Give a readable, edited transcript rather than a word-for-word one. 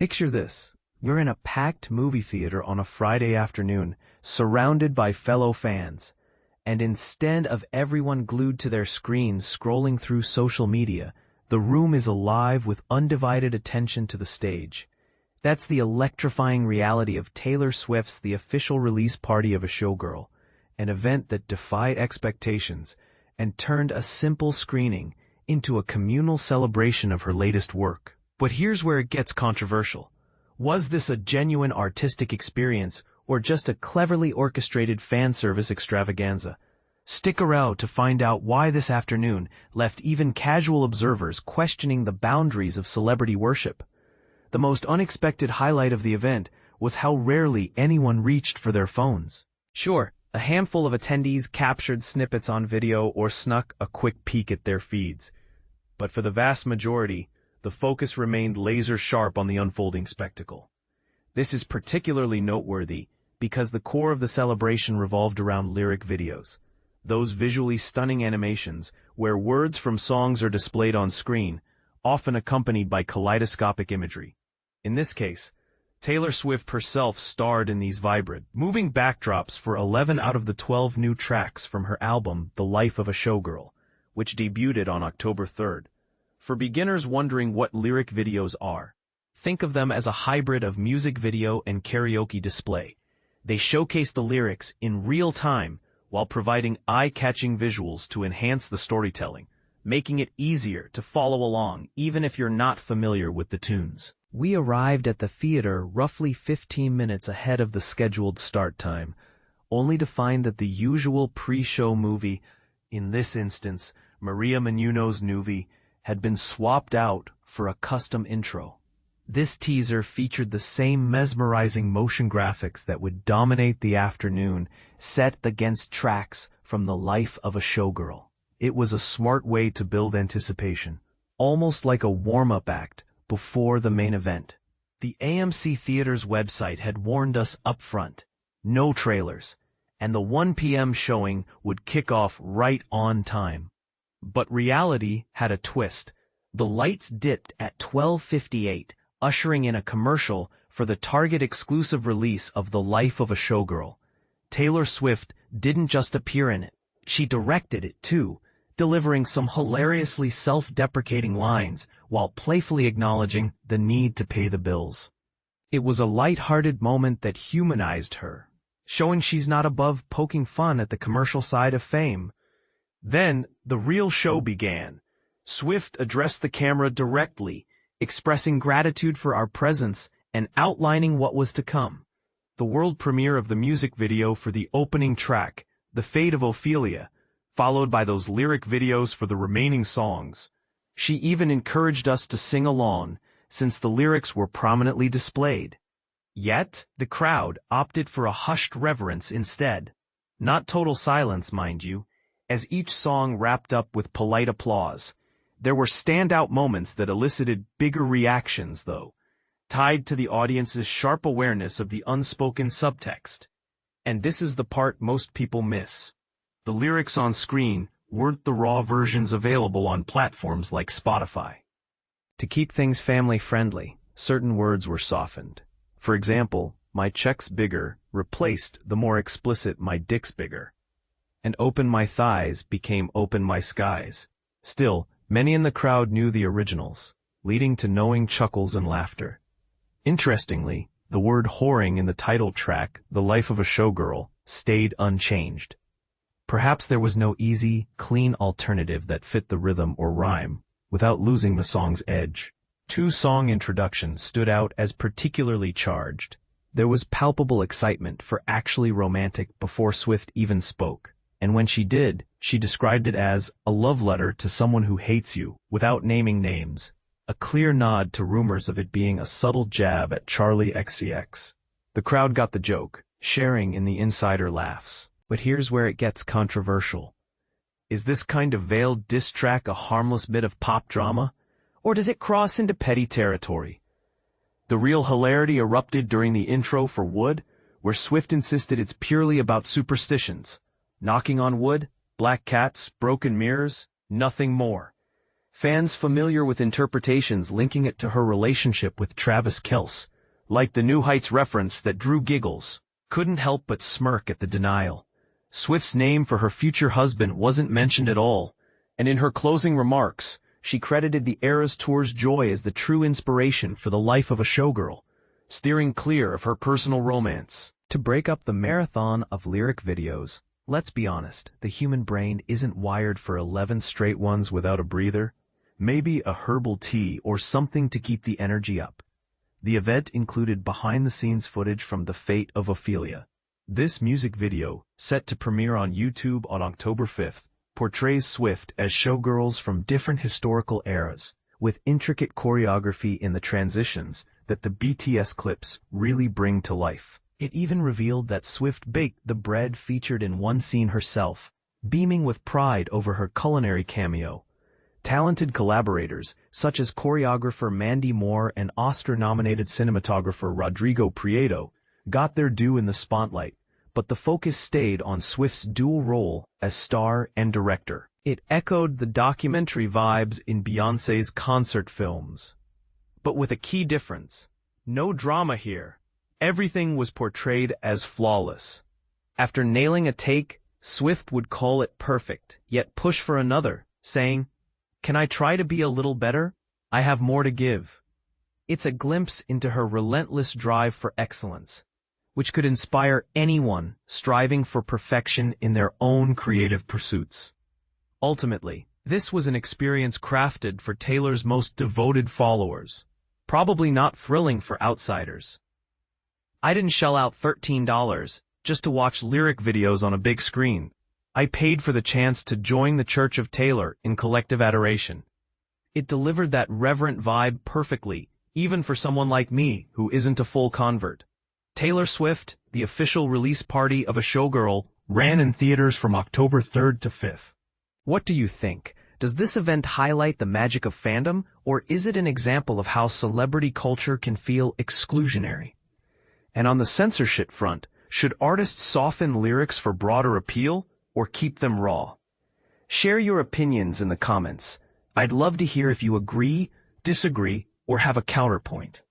Picture this. You're in a packed movie theater on a Friday afternoon, surrounded by fellow fans. And instead of everyone glued to their screens scrolling through social media, the room is alive with undivided attention to the stage. That's the electrifying reality of Taylor Swift's The Official Release Party of a Showgirl, an event that defied expectations and turned a simple screening into a communal celebration of her latest work. But here's where it gets controversial. Was this a genuine artistic experience or just a cleverly orchestrated fan service extravaganza? Stick around to find out why this afternoon left even casual observers questioning the boundaries of celebrity worship. The most unexpected highlight of the event was how rarely anyone reached for their phones. Sure, a handful of attendees captured snippets on video or snuck a quick peek at their feeds. But for the vast majority, the focus remained laser-sharp on the unfolding spectacle. This is particularly noteworthy because the core of the celebration revolved around lyric videos, those visually stunning animations where words from songs are displayed on screen, often accompanied by kaleidoscopic imagery. In this case, Taylor Swift herself starred in these vibrant, moving backdrops for 11 out of the 12 new tracks from her album The Life of a Showgirl, which debuted on October 3rd. For beginners wondering what lyric videos are, think of them as a hybrid of music video and karaoke display. They showcase the lyrics in real time while providing eye-catching visuals to enhance the storytelling, making it easier to follow along even if you're not familiar with the tunes. We arrived at the theater roughly 15 minutes ahead of the scheduled start time, only to find that the usual pre-show movie, in this instance, Maria Menounos' Nuvi, had been swapped out for a custom intro. This teaser featured the same mesmerizing motion graphics that would dominate the afternoon, set against tracks from The Life of a Showgirl. It was a smart way to build anticipation, almost like a warm-up act before the main event. The AMC Theater's website had warned us up front, no trailers, and the 1 p.m. showing would kick off right on time. But reality had a twist. The lights dipped at 12:58, ushering in a commercial for the Target-exclusive release of The Life of a Showgirl. Taylor Swift didn't just appear in it, she directed it too, delivering some hilariously self-deprecating lines while playfully acknowledging the need to pay the bills. It was a light-hearted moment that humanized her, showing she's not above poking fun at the commercial side of fame. Then, the real show began. Swift addressed the camera directly, expressing gratitude for our presence and outlining what was to come. The world premiere of the music video for the opening track, The Fate of Ophelia, followed by those lyric videos for the remaining songs. She even encouraged us to sing along, since the lyrics were prominently displayed. Yet, the crowd opted for a hushed reverence instead. Not total silence, mind you, as each song wrapped up with polite applause. There were standout moments that elicited bigger reactions, though, tied to the audience's sharp awareness of the unspoken subtext. And this is the part most people miss. The lyrics on screen weren't the raw versions available on platforms like Spotify. To keep things family-friendly, certain words were softened. For example, "my check's bigger" replaced the more explicit "my dick's bigger." And "open my thighs" became "open my skies." Still, many in the crowd knew the originals, leading to knowing chuckles and laughter. Interestingly, the word whoring in the title track, The Life of a Showgirl, stayed unchanged. Perhaps there was no easy, clean alternative that fit the rhythm or rhyme, without losing the song's edge. Two song introductions stood out as particularly charged. There was palpable excitement for actually romantic before Swift even spoke, and when she did, she described it as a love letter to someone who hates you, without naming names, a clear nod to rumors of it being a subtle jab at Charlie XCX. The crowd got the joke, sharing in the insider laughs. But here's where it gets controversial. Is this kind of veiled diss track a harmless bit of pop drama, or does it cross into petty territory? The real hilarity erupted during the intro for Wood, where Swift insisted it's purely about superstitions. Knocking on wood, black cats, broken mirrors, nothing more. Fans familiar with interpretations linking it to her relationship with Travis Kelce, like the New Heights reference that drew giggles, couldn't help but smirk at the denial. Swift's name for her future husband wasn't mentioned at all, and in her closing remarks, she credited the Eras Tour's joy as the true inspiration for the life of a showgirl, steering clear of her personal romance. To break up the marathon of lyric videos, let's be honest, the human brain isn't wired for 11 straight ones without a breather. Maybe a herbal tea or something to keep the energy up. The event included behind-the-scenes footage from The Fate of Ophelia. This music video, set to premiere on YouTube on October 5th, portrays Swift as showgirls from different historical eras, with intricate choreography in the transitions that the BTS clips really bring to life. It even revealed that Swift baked the bread featured in one scene herself, beaming with pride over her culinary cameo. Talented collaborators, such as choreographer Mandy Moore and Oscar-nominated cinematographer Rodrigo Prieto, got their due in the spotlight, but the focus stayed on Swift's dual role as star and director. It echoed the documentary vibes in Beyoncé's concert films. But with a key difference. No drama here. Everything was portrayed as flawless. After nailing a take, Swift would call it perfect, yet push for another, saying, "Can I try to be a little better? I have more to give." It's a glimpse into her relentless drive for excellence, which could inspire anyone striving for perfection in their own creative pursuits. Ultimately, this was an experience crafted for Taylor's most devoted followers, probably not thrilling for outsiders. I didn't shell out $13 just to watch lyric videos on a big screen. I paid for the chance to join the Church of Taylor in collective adoration. It delivered that reverent vibe perfectly, even for someone like me who isn't a full convert. Taylor Swift, the official release party of a showgirl, ran in theaters from October 3rd to 5th. What do you think? Does this event highlight the magic of fandom, or is it an example of how celebrity culture can feel exclusionary? And on the censorship front, should artists soften lyrics for broader appeal, or keep them raw? Share your opinions in the comments. I'd love to hear if you agree, disagree, or have a counterpoint.